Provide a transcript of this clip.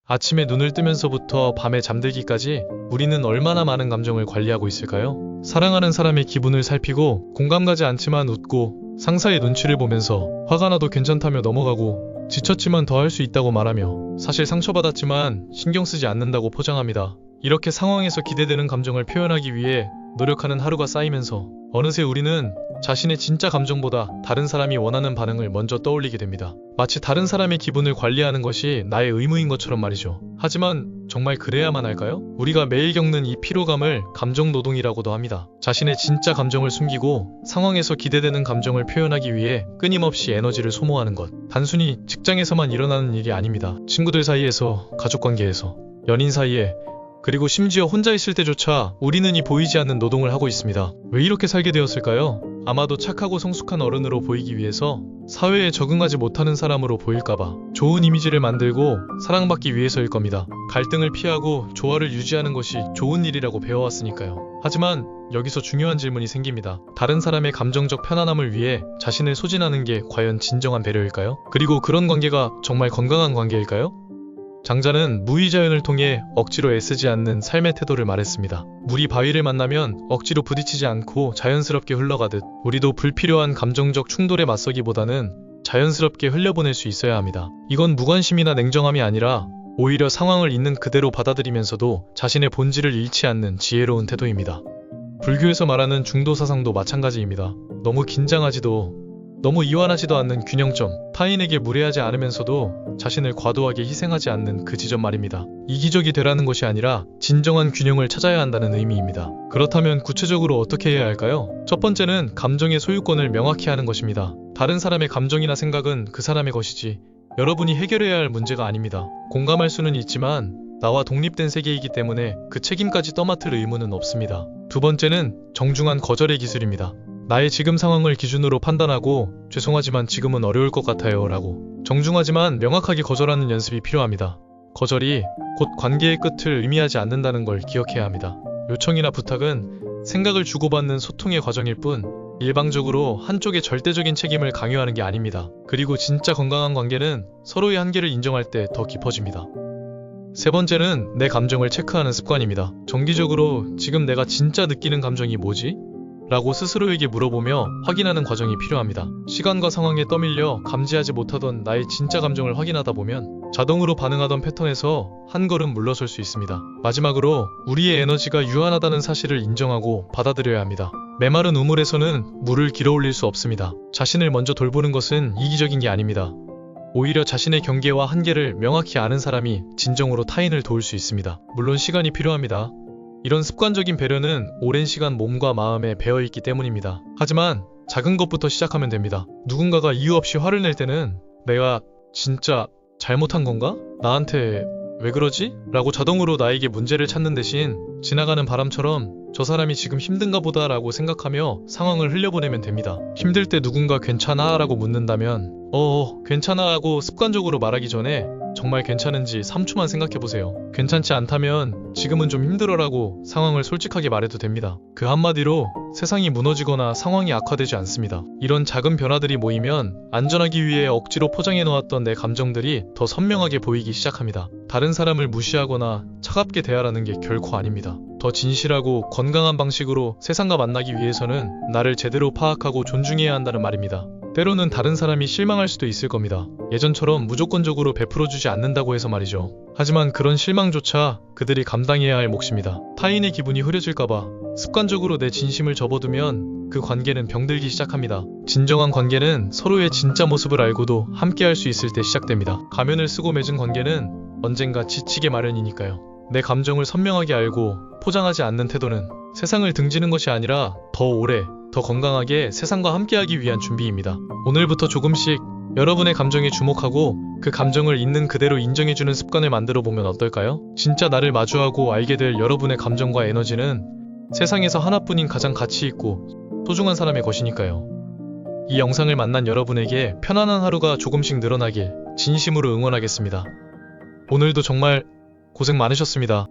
아침에 눈을 뜨면서부터 밤에 잠들기까지 우리는 얼마나 많은 감정을 관리하고 있을까요? 사랑하는 사람의 기분을 살피고 공감 가지 않지만 웃고 상사의 눈치를 보면서 화가 나도 괜찮다며 넘어가고 지쳤지만 더 할 수 있다고 말하며 사실 상처받았지만 신경 쓰지 않는다고 포장합니다. 이렇게 상황에서 기대되는 감정을 표현하기 위해 노력하는 하루가 쌓이면서 어느새 우리는 자신의 진짜 감정보다 다른 사람이 원하는 반응을 먼저 떠올리게 됩니다. 마치 다른 사람의 기분을 관리하는 것이 나의 의무인 것처럼 말이죠. 하지만 정말 그래야만 할까요? 우리가 매일 겪는 이 피로감을 감정 노동이라고도 합니다. 자신의 진짜 감정을 숨기고 상황에서 기대되는 감정을 표현하기 위해 끊임없이 에너지를 소모하는 것. 단순히 직장에서만 일어나는 일이 아닙니다. 친구들 사이에서, 가족관계에서, 연인 사이에, 그리고 심지어 혼자 있을 때조차 우리는 이 보이지 않는 노동을 하고 있습니다. 왜 이렇게 살게 되었을까요? 아마도 착하고 성숙한 어른으로 보이기 위해서, 사회에 적응하지 못하는 사람으로 보일까봐, 좋은 이미지를 만들고 사랑받기 위해서일 겁니다. 갈등을 피하고 조화를 유지하는 것이 좋은 일이라고 배워왔으니까요. 하지만 여기서 중요한 질문이 생깁니다. 다른 사람의 감정적 편안함을 위해 자신을 소진하는 게 과연 진정한 배려일까요? 그리고 그런 관계가 정말 건강한 관계일까요? 장자는 무의자연을 통해 억지로 애쓰지 않는 삶의 태도를 말했습니다. 물이 바위를 만나면 억지로 부딪히지 않고 자연스럽게 흘러가듯 우리도 불필요한 감정적 충돌에 맞서기보다는 자연스럽게 흘려보낼 수 있어야 합니다. 이건 무관심이나 냉정함이 아니라 오히려 상황을 있는 그대로 받아들이면서도 자신의 본질을 잃지 않는 지혜로운 태도입니다. 불교에서 말하는 중도사상도 마찬가지입니다. 너무 긴장하지도 너무 이완하지도 않는 균형점, 타인에게 무례하지 않으면서도 자신을 과도하게 희생하지 않는 그 지점 말입니다. 이기적이 되라는 것이 아니라 진정한 균형을 찾아야 한다는 의미입니다. 그렇다면 구체적으로 어떻게 해야 할까요? 첫 번째는 감정의 소유권을 명확히 하는 것입니다. 다른 사람의 감정이나 생각은 그 사람의 것이지 여러분이 해결해야 할 문제가 아닙니다. 공감할 수는 있지만 나와 독립된 세계이기 때문에 그 책임까지 떠맡을 의무는 없습니다. 두 번째는 정중한 거절의 기술입니다. 나의 지금 상황을 기준으로 판단하고 죄송하지만 지금은 어려울 것 같아요 라고 정중하지만 명확하게 거절하는 연습이 필요합니다. 거절이 곧 관계의 끝을 의미하지 않는다는 걸 기억해야 합니다. 요청이나 부탁은 생각을 주고받는 소통의 과정일 뿐 일방적으로 한쪽의 절대적인 책임을 강요하는 게 아닙니다. 그리고 진짜 건강한 관계는 서로의 한계를 인정할 때 더 깊어집니다. 세 번째는 내 감정을 체크하는 습관입니다. 정기적으로 지금 내가 진짜 느끼는 감정이 뭐지? 라고 스스로에게 물어보며 확인하는 과정이 필요합니다. 시간과 상황에 떠밀려 감지하지 못하던 나의 진짜 감정을 확인하다 보면 자동으로 반응하던 패턴에서 한 걸음 물러설 수 있습니다. 마지막으로 우리의 에너지가 유한하다는 사실을 인정하고 받아들여야 합니다. 메마른 우물에서는 물을 길어올릴 수 없습니다. 자신을 먼저 돌보는 것은 이기적인 게 아닙니다. 오히려 자신의 경계와 한계를 명확히 아는 사람이 진정으로 타인을 도울 수 있습니다. 물론 시간이 필요합니다. 이런 습관적인 배려는 오랜 시간 몸과 마음에 배어있기 때문입니다. 하지만 작은 것부터 시작하면 됩니다. 누군가가 이유 없이 화를 낼 때는 내가 진짜 잘못한 건가? 나한테 왜 그러지? 라고 자동으로 나에게 문제를 찾는 대신 지나가는 바람처럼 저 사람이 지금 힘든가 보다 라고 생각하며 상황을 흘려보내면 됩니다. 힘들 때 누군가 괜찮아? 라고 묻는다면 괜찮아 하고 습관적으로 말하기 전에 정말 괜찮은지 3초만 생각해보세요. 괜찮지 않다면 지금은 좀 힘들어라고 상황을 솔직하게 말해도 됩니다. 그 한마디로 세상이 무너지거나 상황이 악화되지 않습니다. 이런 작은 변화들이 모이면 안전하기 위해 억지로 포장해놓았던 내 감정들이 더 선명하게 보이기 시작합니다. 다른 사람을 무시하거나 차갑게 대하라는 게 결코 아닙니다. 더 진실하고 건강한 방식으로 세상과 만나기 위해서는 나를 제대로 파악하고 존중해야 한다는 말입니다. 때로는 다른 사람이 실망할 수도 있을 겁니다. 예전처럼 무조건적으로 베풀어주지 않는다고 해서 말이죠. 하지만 그런 실망조차 그들이 감당해야 할 몫입니다. 타인의 기분이 흐려질까봐 습관적으로 내 진심을 접어두면 그 관계는 병들기 시작합니다. 진정한 관계는 서로의 진짜 모습을 알고도 함께할 수 있을 때 시작됩니다. 가면을 쓰고 맺은 관계는 언젠가 지치게 마련이니까요. 내 감정을 선명하게 알고 포장하지 않는 태도는 세상을 등지는 것이 아니라 더 오래, 더 건강하게 세상과 함께하기 위한 준비입니다. 오늘부터 조금씩 여러분의 감정에 주목하고 그 감정을 있는 그대로 인정해주는 습관을 만들어 보면 어떨까요? 진짜 나를 마주하고 알게 될 여러분의 감정과 에너지는 세상에서 하나뿐인 가장 가치 있고 소중한 사람의 것이니까요. 이 영상을 만난 여러분에게 편안한 하루가 조금씩 늘어나길 진심으로 응원하겠습니다. 오늘도 정말 고생 많으셨습니다.